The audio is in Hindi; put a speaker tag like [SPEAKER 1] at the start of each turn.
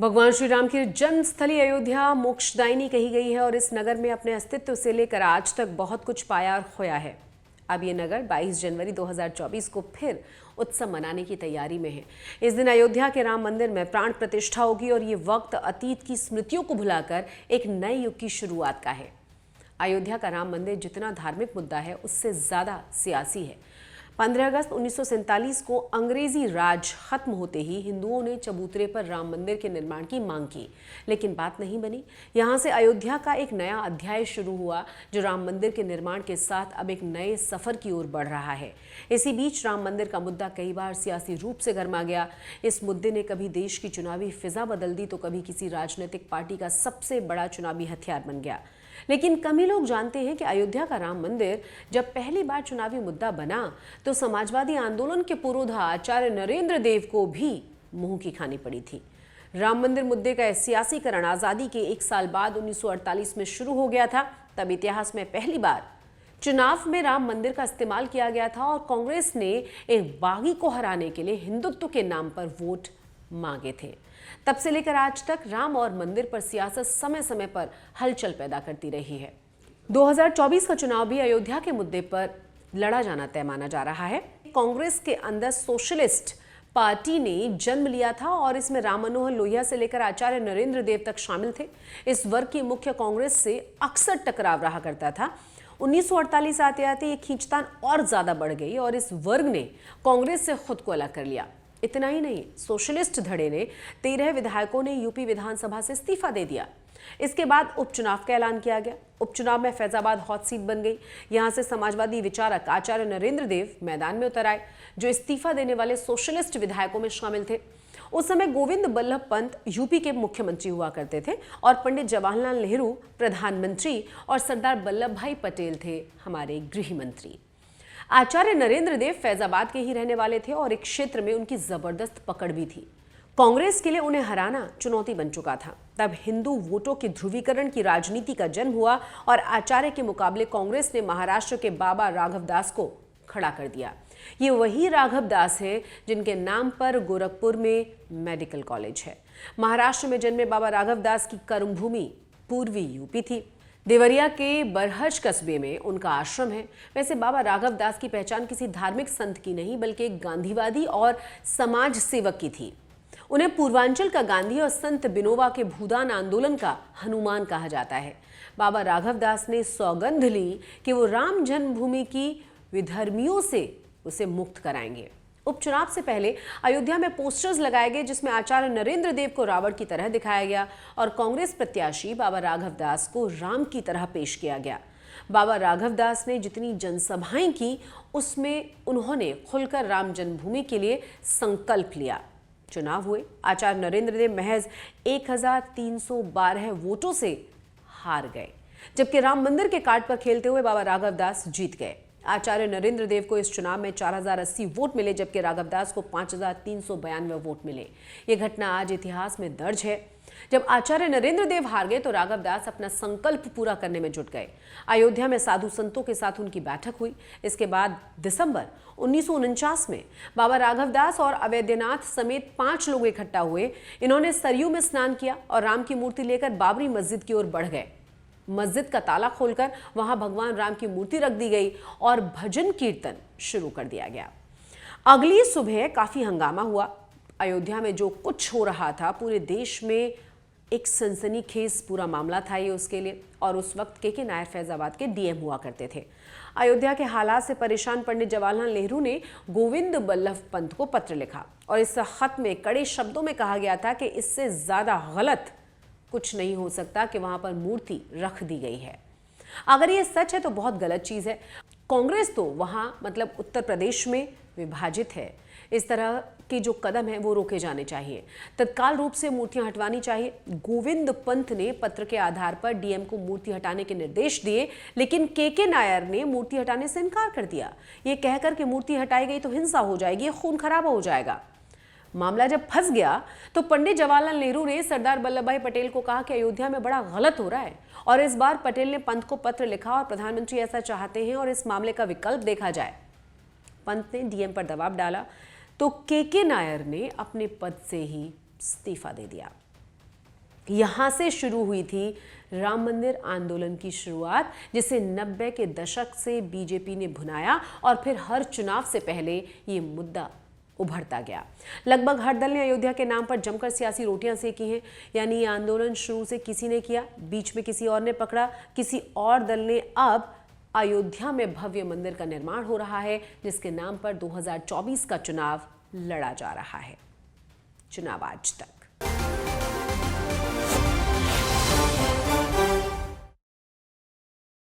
[SPEAKER 1] भगवान श्री राम की जन्मस्थली अयोध्या मोक्षदायिनी कही गई है और इस नगर में अपने अस्तित्व से लेकर आज तक बहुत कुछ पाया और खोया है। अब ये नगर 22 जनवरी 2024 को फिर उत्सव मनाने की तैयारी में है। इस दिन अयोध्या के राम मंदिर में प्राण प्रतिष्ठा होगी और ये वक्त अतीत की स्मृतियों को भुलाकर एक नए युग की शुरुआत का है। अयोध्या का राम मंदिर जितना धार्मिक मुद्दा है उससे ज्यादा सियासी है। 15 अगस्त 1947 को अंग्रेजी राज खत्म होते ही हिंदुओं ने चबूतरे पर राम मंदिर के निर्माण की मांग की, लेकिन बात नहीं बनी। यहां से अयोध्या का एक नया अध्याय शुरू हुआ जो राम मंदिर के निर्माण के साथ अब एक नए सफर की ओर बढ़ रहा है। इसी बीच राम मंदिर का मुद्दा कई बार सियासी रूप से गरमा गया। इस मुद्दे ने कभी देश की चुनावी फिजा बदल दी तो कभी किसी राजनीतिक पार्टी का सबसे बड़ा चुनावी हथियार बन गया। लेकिन कम ही लोग जानते हैं कि अयोध्या का राम मंदिर जब पहली बार चुनावी मुद्दा बना तो समाजवादी आंदोलन के पुरोधा आचार्य नरेंद्र देव को भी मुंह की खानी पड़ी थी। राम मंदिर मुद्दे का सियासीकरण आजादी के एक साल बाद 1948 में शुरू हो गया था। तब इतिहास में पहली बार चुनाव में राम मंदिर का इस्तेमाल किया गया था और कांग्रेस ने एक बागी को हराने के लिए हिंदुत्व के नाम पर वोट मांगे थे। तब से लेकर आज तक राम और मंदिर पर सियासत समय समय पर हलचल पैदा करती रही है। 2024 का चुनाव भी अयोध्या के मुद्दे पर लड़ा जाना तय माना जा रहा है। कांग्रेस के अंदर सोशलिस्ट पार्टी ने जन्म लिया था और इसमें राम मनोहर लोहिया से लेकर आचार्य नरेंद्र देव तक शामिल थे। इस वर्ग की मुख्य कांग्रेस से अक्सर टकराव रहा करता था। 1948 आते आते ये खींचतान और ज्यादा बढ़ गई और इस वर्ग ने कांग्रेस से खुद को अलग कर लिया। इतना ही नहीं, सोशलिस्ट धड़े ने 13 विधायकों ने यूपी विधानसभा से इस्तीफा दे दिया। इसके बाद उपचुनाव का ऐलान किया गया। उपचुनाव में फैजाबाद हॉट सीट बन गई। यहां से समाजवादी विचारक आचार्य नरेंद्र देव मैदान में उतर आए, जो इस्तीफा देने वाले सोशलिस्ट विधायकों में शामिल थे। उस समय गोविंद बल्लभ पंत यूपी के मुख्यमंत्री हुआ करते थे और पंडित जवाहरलाल नेहरू प्रधानमंत्री और सरदार वल्लभ भाई पटेल थे हमारे गृह मंत्री। आचार्य नरेंद्र देव फैजाबाद के ही रहने वाले थे और एक क्षेत्र में उनकी जबरदस्त पकड़ भी थी। कांग्रेस के लिए उन्हें हराना चुनौती बन चुका था। तब हिंदू वोटों के ध्रुवीकरण की राजनीति का जन्म हुआ और आचार्य के मुकाबले कांग्रेस ने महाराष्ट्र के बाबा राघव दास को खड़ा कर दिया। ये वही राघव दास है जिनके नाम पर गोरखपुर में मेडिकल कॉलेज है। महाराष्ट्र में जन्मे बाबा राघव दास की कर्मभूमि पूर्वी यूपी थी। देवरिया के बरहज कस्बे में उनका आश्रम है। वैसे बाबा राघव दास की पहचान किसी धार्मिक संत की नहीं बल्कि एक गांधीवादी और समाज सेवक की थी। उन्हें पूर्वांचल का गांधी और संत बिनोबा के भूदान आंदोलन का हनुमान कहा जाता है। बाबा राघव दास ने सौगंध ली कि वो राम जन्मभूमि की विधर्मियों से उसे मुक्त कराएंगे। उपचुनाव से पहले अयोध्या में पोस्टर्स लगाए गए जिसमें आचार्य नरेंद्र देव को रावण की तरह दिखाया गया और कांग्रेस प्रत्याशी बाबा राघव दास को राम की तरह पेश किया गया। बाबा राघव दास ने जितनी जनसभाएं की उसमें उन्होंने खुलकर राम जन्मभूमि के लिए संकल्प लिया। चुनाव हुए। आचार्य नरेंद्र देव महज 1312 वोटों से हार गए, जबकि राम मंदिर के कार्ड पर खेलते हुए बाबा राघव दास जीत गए। आचार्य नरेंद्र देव को इस चुनाव में 4080 वोट मिले, जबकि राघव दास को 5392 वोट मिले। ये घटना आज इतिहास में दर्ज है। जब आचार्य नरेंद्र देव हार गए तो राघव दास अपना संकल्प पूरा करने में जुट गए। अयोध्या में साधु संतों के साथ उनकी बैठक हुई। इसके बाद दिसंबर 1949 में बाबा राघव दास और अवैधनाथ समेत 5 लोग इकट्ठा हुए। इन्होंने सरयू में स्नान किया और राम की मूर्ति लेकर बाबरी मस्जिद की ओर बढ़ गए। मस्जिद का ताला खोलकर वहां भगवान राम की मूर्ति रख दी गई और भजन कीर्तन शुरू कर दिया गया। अगली सुबह काफी हंगामा हुआ। अयोध्या में जो कुछ हो रहा था पूरे देश में एक सनसनीखेज पूरा मामला था ये उसके लिए। और उस वक्त के नायर फैजाबाद के डीएम हुआ करते थे। अयोध्या के हालात से परेशान पंडित जवाहरलाल नेहरू ने गोविंद बल्लभ पंत को पत्र लिखा और इस खत में कड़े शब्दों में कहा गया था कि इससे ज्यादा गलत कुछ नहीं हो सकता कि वहां पर मूर्ति रख दी गई है। अगर ये सच है तो बहुत गलत चीज है। कांग्रेस तो वहां मतलब उत्तर प्रदेश में विभाजित है। इस तरह के जो कदम है वो रोके जाने चाहिए। तत्काल रूप से मूर्तियां हटवानी चाहिए। गोविंद पंत ने पत्र के आधार पर डीएम को मूर्ति हटाने के निर्देश दिए, लेकिन के नायर ने मूर्ति हटाने से इनकार कर दिया। ये कहकर कि मूर्ति हटाई गई तो हिंसा हो जाएगी, खून खराबा हो जाएगा। मामला जब फंस गया तो पंडित जवाहरलाल नेहरू ने सरदार वल्लभ भाई पटेल को कहा कि अयोध्या में बड़ा गलत हो रहा है और इस बार पटेल ने पंत को पत्र लिखा और प्रधानमंत्री ऐसा चाहते हैं और इस मामले का विकल्प देखा जाए। पंत ने डीएम पर दबाव डाला तो के नायर ने अपने पद से ही इस्तीफा दे दिया। यहाँ से शुरू हुई थी राम मंदिर आंदोलन की शुरुआत, जिसे 90 के दशक से बीजेपी ने भुनाया और फिर हर चुनाव से पहले ये मुद्दा उभरता गया। लगभग हर दल ने अयोध्या के नाम पर जमकर सियासी रोटियां सेकी हैं। यानी ये आंदोलन शुरू से किसी ने किया, बीच में किसी और ने पकड़ा, किसी और दल ने। अब अयोध्या में भव्य मंदिर का निर्माण हो रहा है, जिसके नाम पर 2024 का चुनाव लड़ा जा रहा है। चुनाव आज तक।